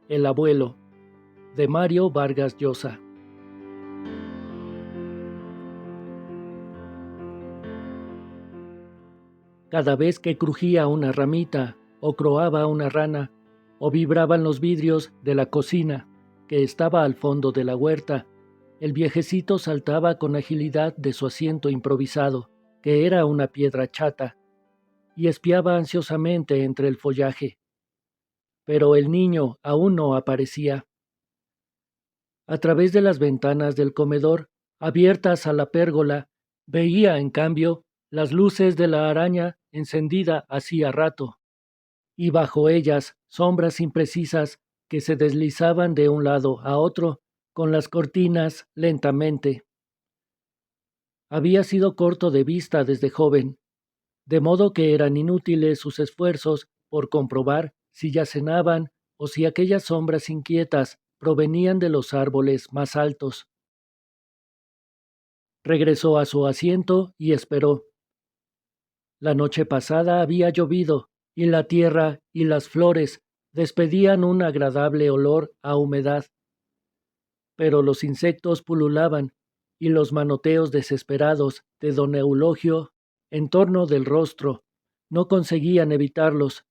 El abuelo, de Mario Vargas Llosa. Cada vez que crujía una ramita, o croaba una rana, o vibraban los vidrios de la cocina, que estaba al fondo de la huerta, el viejecito saltaba con agilidad de su asiento improvisado, que era una piedra chata, y espiaba ansiosamente entre el follaje. Pero el niño aún no aparecía. A través de las ventanas del comedor, abiertas a la pérgola, veía, en cambio, las luces de la araña encendida hacía rato, y bajo ellas sombras imprecisas que se deslizaban de un lado a otro con las cortinas lentamente. Había sido corto de vista desde joven, de modo que eran inútiles sus esfuerzos por comprobar si ya cenaban o si aquellas sombras inquietas provenían de los árboles más altos. Regresó a su asiento y esperó. La noche pasada había llovido, y la tierra y las flores despedían un agradable olor a humedad. Pero los insectos pululaban, y los manoteos desesperados de don Eulogio en torno del rostro no conseguían evitarlos.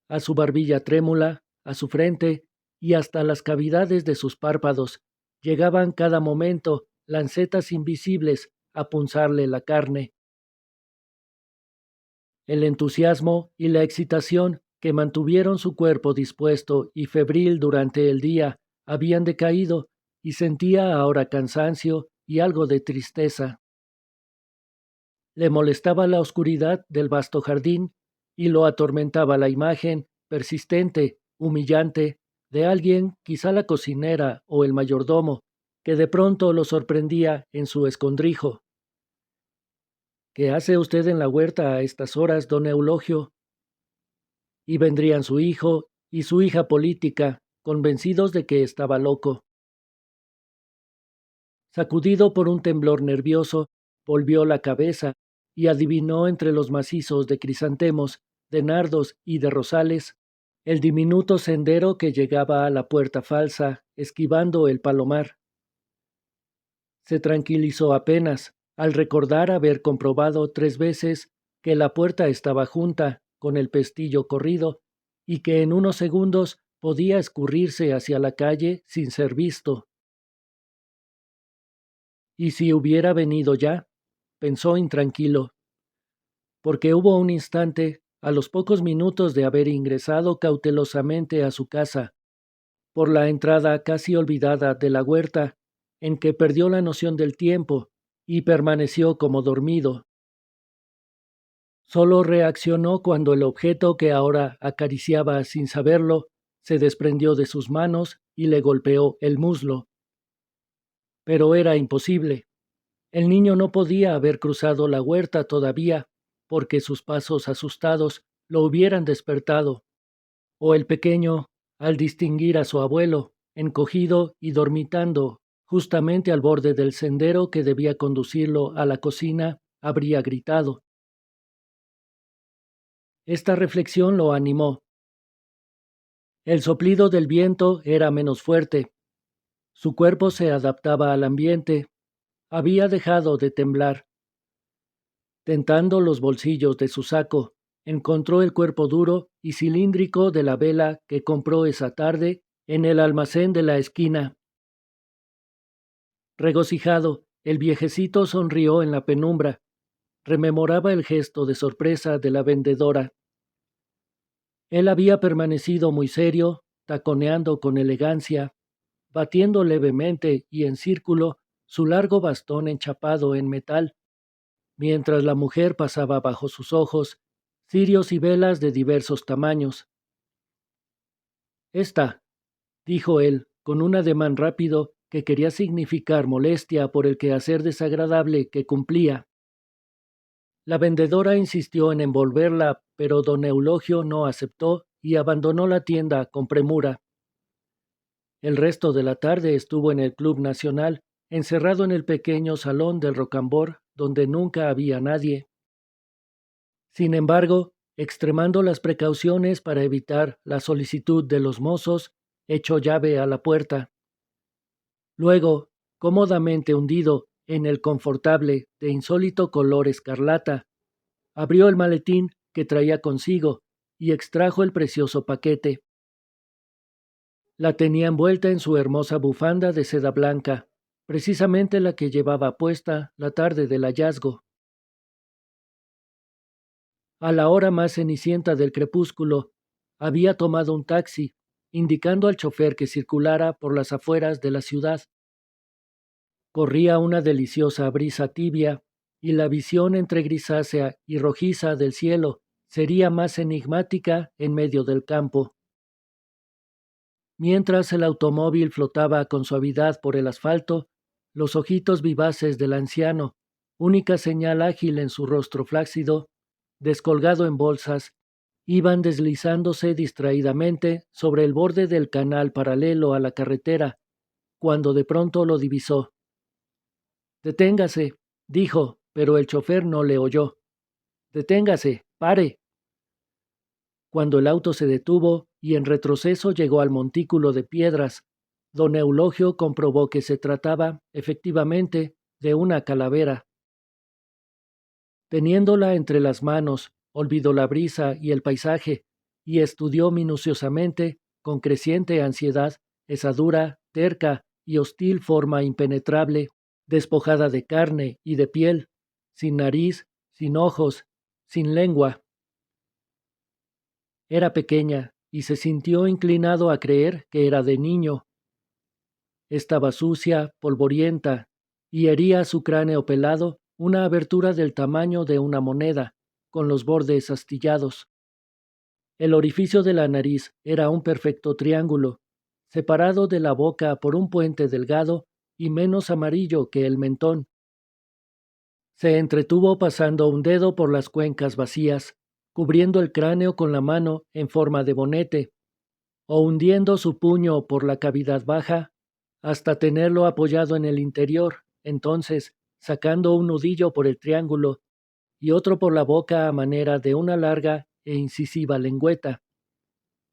A su barbilla trémula, a su frente y hasta las cavidades de sus párpados llegaban cada momento lancetas invisibles a punzarle la carne. El entusiasmo y la excitación que mantuvieron su cuerpo dispuesto y febril durante el día habían decaído, y sentía ahora cansancio y algo de tristeza. Le molestaba la oscuridad del vasto jardín y lo atormentaba la imagen, persistente, humillante, de alguien, quizá la cocinera o el mayordomo, que de pronto lo sorprendía en su escondrijo. ¿Qué hace usted en la huerta a estas horas, don Eulogio? Y vendrían su hijo y su hija política, convencidos de que estaba loco. Sacudido por un temblor nervioso, volvió la cabeza y adivinó entre los macizos de crisantemos, de nardos y de rosales el diminuto sendero que llegaba a la puerta falsa, esquivando el palomar. Se tranquilizó apenas al recordar haber comprobado 3 veces que la puerta estaba junta, con el pestillo corrido, y que en unos segundos podía escurrirse hacia la calle sin ser visto. ¿Y si hubiera venido ya? Pensó intranquilo, porque hubo un instante, a los pocos minutos de haber ingresado cautelosamente a su casa, por la entrada casi olvidada de la huerta, en que perdió la noción del tiempo y permaneció como dormido. Solo reaccionó cuando el objeto que ahora acariciaba sin saberlo se desprendió de sus manos y le golpeó el muslo. Pero era imposible. El niño no podía haber cruzado la huerta todavía, porque sus pasos asustados lo hubieran despertado, o el pequeño, al distinguir a su abuelo, encogido y dormitando justamente al borde del sendero que debía conducirlo a la cocina, habría gritado. Esta reflexión lo animó. El soplido del viento era menos fuerte. Su cuerpo se adaptaba al ambiente. Había dejado de temblar. Tentando los bolsillos de su saco, encontró el cuerpo duro y cilíndrico de la vela que compró esa tarde en el almacén de la esquina. Regocijado, el viejecito sonrió en la penumbra. Rememoraba el gesto de sorpresa de la vendedora. Él había permanecido muy serio, taconeando con elegancia, batiendo levemente y en círculo su largo bastón enchapado en metal, mientras la mujer pasaba bajo sus ojos cirios y velas de diversos tamaños. Esta, dijo él, con un ademán rápido que quería significar molestia por el quehacer desagradable que cumplía. La vendedora insistió en envolverla, pero don Eulogio no aceptó y abandonó la tienda con premura. El resto de la tarde estuvo en el Club Nacional, encerrado en el pequeño salón del Rocambor, donde nunca había nadie. Sin embargo, extremando las precauciones para evitar la solicitud de los mozos, echó llave a la puerta. Luego, cómodamente hundido en el confortable de insólito color escarlata, abrió el maletín que traía consigo y extrajo el precioso paquete. La tenía envuelta en su hermosa bufanda de seda blanca, precisamente la que llevaba puesta la tarde del hallazgo. A la hora más cenicienta del crepúsculo, había tomado un taxi, indicando al chofer que circulara por las afueras de la ciudad. Corría una deliciosa brisa tibia, y la visión entre grisácea y rojiza del cielo sería más enigmática en medio del campo. Mientras el automóvil flotaba con suavidad por el asfalto, los ojitos vivaces del anciano, única señal ágil en su rostro flácido, descolgado en bolsas, iban deslizándose distraídamente sobre el borde del canal paralelo a la carretera, cuando de pronto lo divisó. «Deténgase», dijo, pero el chofer no le oyó. «Deténgase, pare». Cuando el auto se detuvo y en retroceso llegó al montículo de piedras, don Eulogio comprobó que se trataba, efectivamente, de una calavera. Teniéndola entre las manos, olvidó la brisa y el paisaje, y estudió minuciosamente, con creciente ansiedad, esa dura, terca y hostil forma impenetrable, despojada de carne y de piel, sin nariz, sin ojos, sin lengua. Era pequeña, y se sintió inclinado a creer que era de niño. Estaba sucia, polvorienta, y hería a su cráneo pelado una abertura del tamaño de una moneda, con los bordes astillados. El orificio de la nariz era un perfecto triángulo, separado de la boca por un puente delgado y menos amarillo que el mentón. Se entretuvo pasando un dedo por las cuencas vacías, cubriendo el cráneo con la mano en forma de bonete, o hundiendo su puño por la cavidad baja hasta tenerlo apoyado en el interior, entonces sacando un nudillo por el triángulo y otro por la boca a manera de una larga e incisiva lengüeta.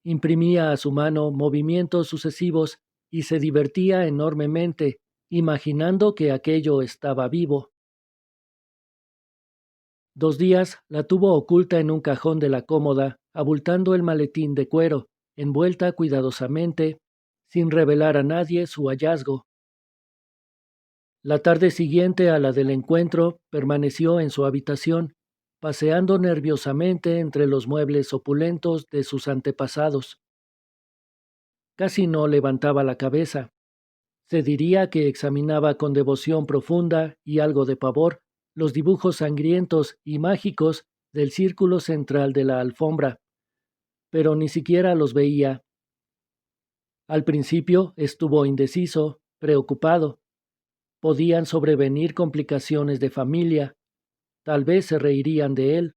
Imprimía a su mano movimientos sucesivos y se divertía enormemente, imaginando que aquello estaba vivo. 2 días la tuvo oculta en un cajón de la cómoda, abultando el maletín de cuero, envuelta cuidadosamente, sin revelar a nadie su hallazgo. La tarde siguiente a la del encuentro permaneció en su habitación, paseando nerviosamente entre los muebles opulentos de sus antepasados. Casi no levantaba la cabeza. Se diría que examinaba con devoción profunda y algo de pavor los dibujos sangrientos y mágicos del círculo central de la alfombra, pero ni siquiera los veía. Al principio estuvo indeciso, preocupado. Podían sobrevenir complicaciones de familia, tal vez se reirían de él.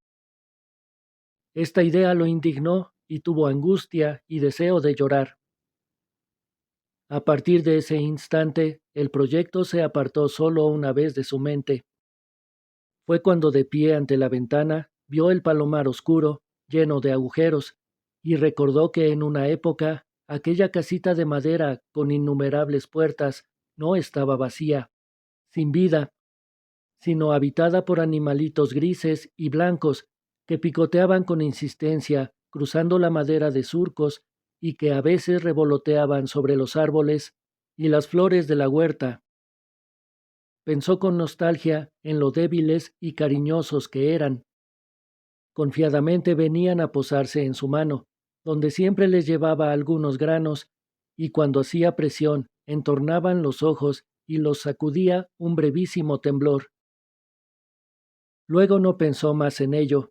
Esta idea lo indignó y tuvo angustia y deseo de llorar. A partir de ese instante, el proyecto se apartó solo una vez de su mente. Fue cuando de pie ante la ventana vio el palomar oscuro, lleno de agujeros, y recordó que en una época aquella casita de madera con innumerables puertas no estaba vacía, sin vida, sino habitada por animalitos grises y blancos que picoteaban con insistencia, cruzando la madera de surcos y que a veces revoloteaban sobre los árboles y las flores de la huerta. Pensó con nostalgia en lo débiles y cariñosos que eran. Confiadamente venían a posarse en su mano, donde siempre les llevaba algunos granos, y cuando hacía presión, entornaban los ojos y los sacudía un brevísimo temblor. Luego no pensó más en ello.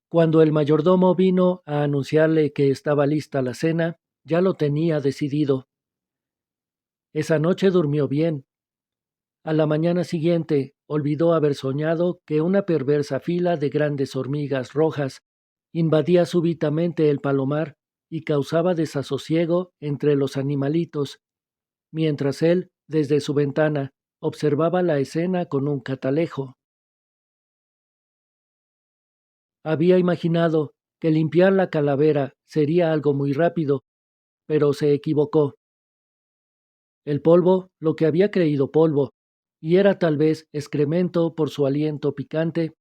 Cuando el mayordomo vino a anunciarle que estaba lista la cena, ya lo tenía decidido. Esa noche durmió bien. A la mañana siguiente olvidó haber soñado que una perversa fila de grandes hormigas rojas invadía súbitamente el palomar y causaba desasosiego entre los animalitos, mientras él, desde su ventana, observaba la escena con un catalejo. Había imaginado que limpiar la calavera sería algo muy rápido, pero se equivocó. El polvo, lo que había creído polvo, y era tal vez excremento por su aliento picante,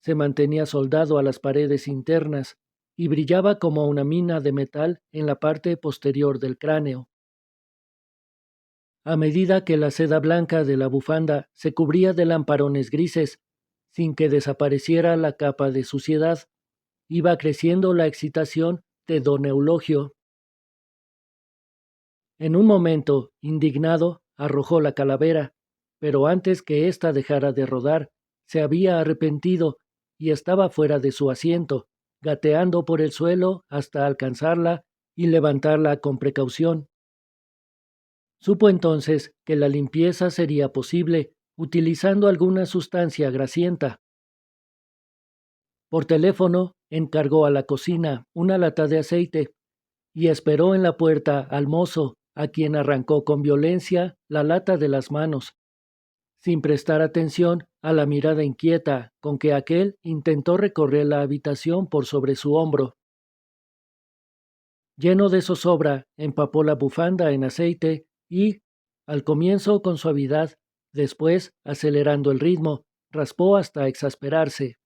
se mantenía soldado a las paredes internas y brillaba como una mina de metal en la parte posterior del cráneo. A medida que la seda blanca de la bufanda se cubría de lamparones grises, sin que desapareciera la capa de suciedad, iba creciendo la excitación de don Eulogio. En un momento, indignado, arrojó la calavera, pero antes que ésta dejara de rodar, se había arrepentido y estaba fuera de su asiento, gateando por el suelo hasta alcanzarla y levantarla con precaución. Supo entonces que la limpieza sería posible utilizando alguna sustancia grasienta. Por teléfono, encargó a la cocina una lata de aceite y esperó en la puerta al mozo, a quien arrancó con violencia la lata de las manos, sin prestar atención a la mirada inquieta con que aquel intentó recorrer la habitación por sobre su hombro. Lleno de zozobra, empapó la bufanda en aceite y, al comienzo con suavidad, después, acelerando el ritmo, raspó hasta exasperarse.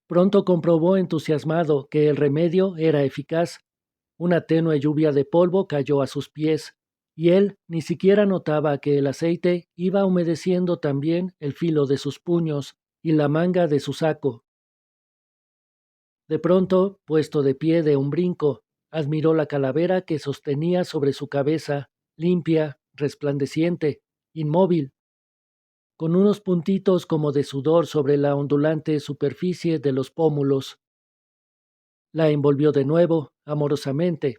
Pronto comprobó entusiasmado que el remedio era eficaz. Una tenue lluvia de polvo cayó a sus pies, y él ni siquiera notaba que el aceite iba humedeciendo también el filo de sus puños y la manga de su saco. De pronto, puesto de pie de un brinco, admiró la calavera que sostenía sobre su cabeza, limpia, resplandeciente, inmóvil, con unos puntitos como de sudor sobre la ondulante superficie de los pómulos. La envolvió de nuevo, amorosamente,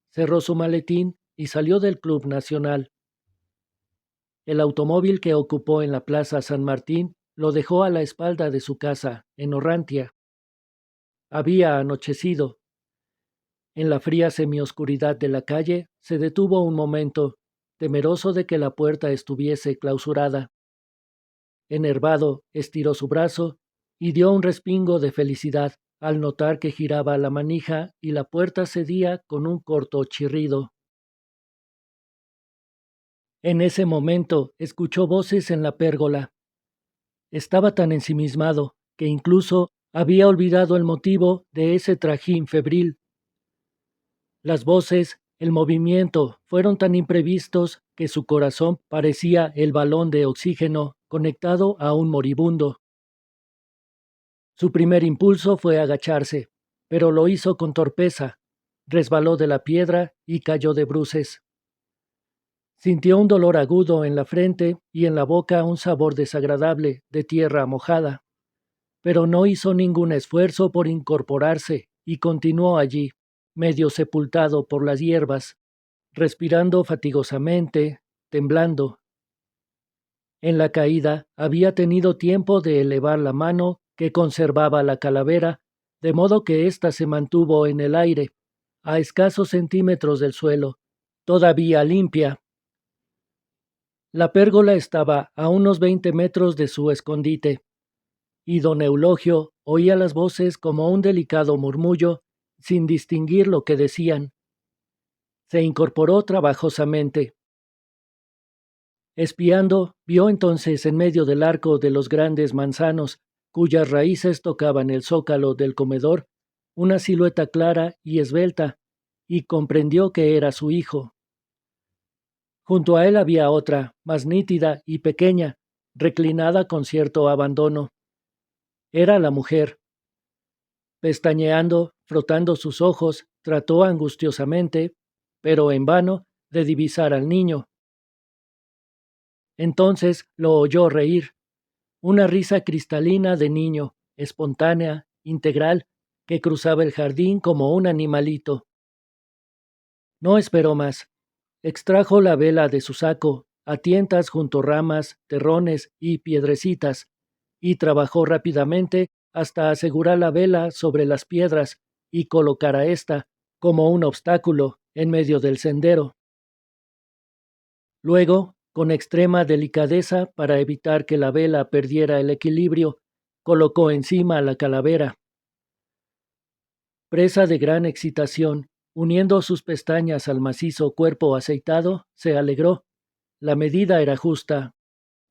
cerró su maletín y salió del Club Nacional. El automóvil que ocupó en la Plaza San Martín lo dejó a la espalda de su casa, en Orrantia. Había anochecido. En la fría semioscuridad de la calle se detuvo un momento, temeroso de que la puerta estuviese clausurada. Enervado, estiró su brazo y dio un respingo de felicidad al notar que giraba la manija y la puerta cedía con un corto chirrido. En ese momento escuchó voces en la pérgola. Estaba tan ensimismado que incluso había olvidado el motivo de ese trajín febril. Las voces, el movimiento fueron tan imprevistos que su corazón parecía el balón de oxígeno conectado a un moribundo. Su primer impulso fue agacharse, pero lo hizo con torpeza. Resbaló de la piedra y cayó de bruces. Sintió un dolor agudo en la frente y en la boca un sabor desagradable de tierra mojada, pero no hizo ningún esfuerzo por incorporarse y continuó allí, medio sepultado por las hierbas, respirando fatigosamente, temblando. En la caída había tenido tiempo de elevar la mano que conservaba la calavera, de modo que ésta se mantuvo en el aire, a escasos centímetros del suelo, todavía limpia. La pérgola estaba a unos 20 metros de su escondite, y don Eulogio oía las voces como un delicado murmullo, sin distinguir lo que decían. Se incorporó trabajosamente. Espiando, vio entonces en medio del arco de los grandes manzanos, cuyas raíces tocaban el zócalo del comedor, una silueta clara y esbelta, y comprendió que era su hijo. Junto a él había otra, más nítida y pequeña, reclinada con cierto abandono. Era la mujer. Pestañeando, frotando sus ojos, trató angustiosamente, pero en vano, de divisar al niño. Entonces lo oyó reír, una risa cristalina de niño, espontánea, integral, que cruzaba el jardín como un animalito. No esperó más. Extrajo la vela de su saco, a tientas junto ramas, terrones y piedrecitas, y trabajó rápidamente hasta asegurar la vela sobre las piedras y colocar a ésta, como un obstáculo, en medio del sendero. Luego, con extrema delicadeza para evitar que la vela perdiera el equilibrio, colocó encima la calavera. Presa de gran excitación, Uniendo sus pestañas al macizo cuerpo aceitado, se alegró. La medida era justa.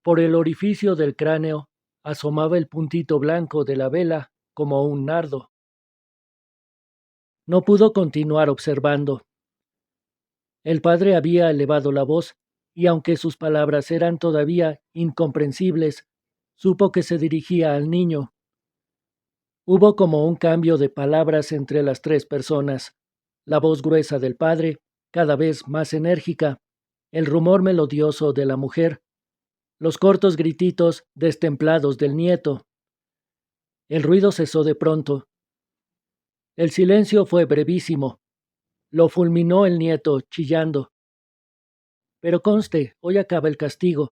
Por el orificio del cráneo asomaba el puntito blanco de la vela como un nardo. No pudo continuar observando. El padre había elevado la voz, y aunque sus palabras eran todavía incomprensibles, supo que se dirigía al niño. Hubo como un cambio de palabras entre las tres personas. La voz gruesa del padre, cada vez más enérgica, el rumor melodioso de la mujer, los cortos grititos destemplados del nieto. El ruido cesó de pronto. El silencio fue brevísimo. Lo fulminó el nieto, chillando. Pero conste, hoy acaba el castigo.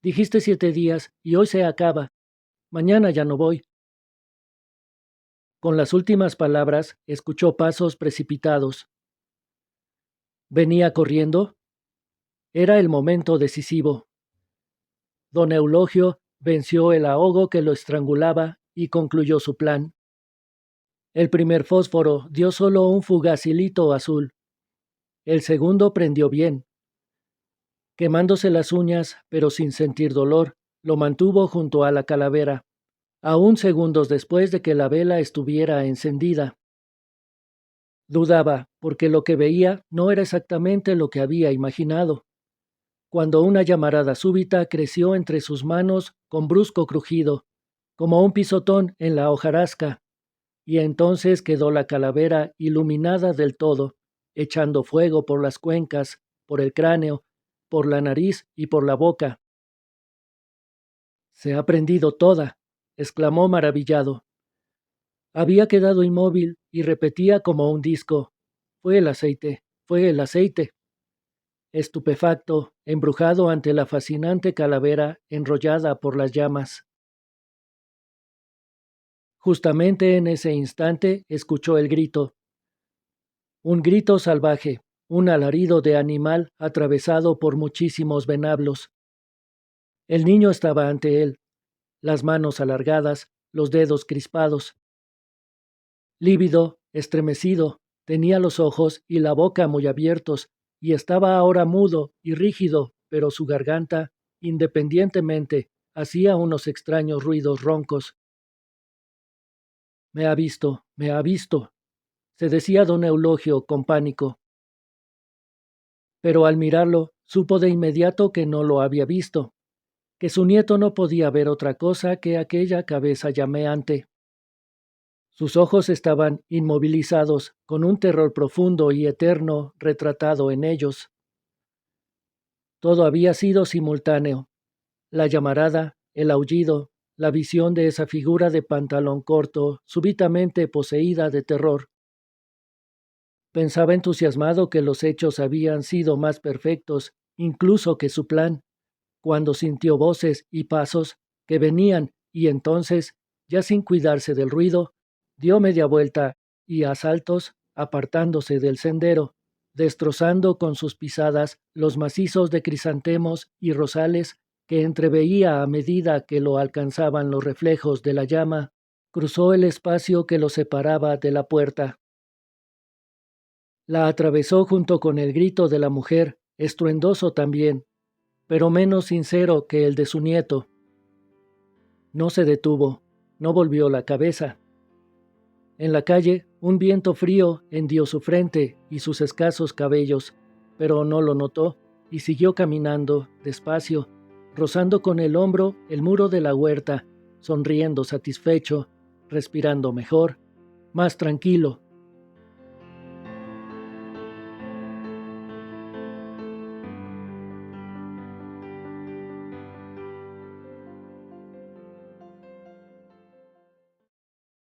Dijiste 7 días y hoy se acaba. Mañana ya no voy. Con las últimas palabras, escuchó pasos precipitados. ¿Venía corriendo? Era el momento decisivo. Don Eulogio venció el ahogo que lo estrangulaba y concluyó su plan. El primer fósforo dio solo un fugaz hilito azul. El segundo prendió bien. Quemándose las uñas, pero sin sentir dolor, lo mantuvo junto a la calavera, aún segundos después de que la vela estuviera encendida. Dudaba, porque lo que veía no era exactamente lo que había imaginado, cuando una llamarada súbita creció entre sus manos con brusco crujido, como un pisotón en la hojarasca, y entonces quedó la calavera iluminada del todo, echando fuego por las cuencas, por el cráneo, por la nariz y por la boca. «Se ha prendido toda», exclamó maravillado. Había quedado inmóvil y repetía como un disco: «Fue el aceite, fue el aceite». Estupefacto, embrujado ante la fascinante calavera enrollada por las llamas. Justamente en ese instante escuchó el grito. Un grito salvaje, un alarido de animal atravesado por muchísimos venablos. El niño estaba ante él, las manos alargadas, los dedos crispados. Lívido, estremecido, tenía los ojos y la boca muy abiertos, y estaba ahora mudo y rígido, pero su garganta, independientemente, hacía unos extraños ruidos roncos. Me ha visto, se decía don Eulogio con pánico. Pero al mirarlo, supo de inmediato que no lo había visto, que su nieto no podía ver otra cosa que aquella cabeza llameante. Sus ojos estaban inmovilizados, con un terror profundo y eterno retratado en ellos. Todo había sido simultáneo: la llamarada, el aullido, la visión de esa figura de pantalón corto, súbitamente poseída de terror. Pensaba entusiasmado que los hechos habían sido más perfectos, incluso que su plan, cuando sintió voces y pasos que venían, y entonces, ya sin cuidarse del ruido, dio media vuelta y a saltos, apartándose del sendero, destrozando con sus pisadas los macizos de crisantemos y rosales que entreveía a medida que lo alcanzaban los reflejos de la llama, cruzó el espacio que lo separaba de la puerta. La atravesó junto con el grito de la mujer, estruendoso también, pero menos sincero que el de su nieto. No se detuvo, no volvió la cabeza. En la calle, un viento frío hendió su frente y sus escasos cabellos, pero no lo notó y siguió caminando, despacio, rozando con el hombro el muro de la huerta, sonriendo satisfecho, respirando mejor, más tranquilo.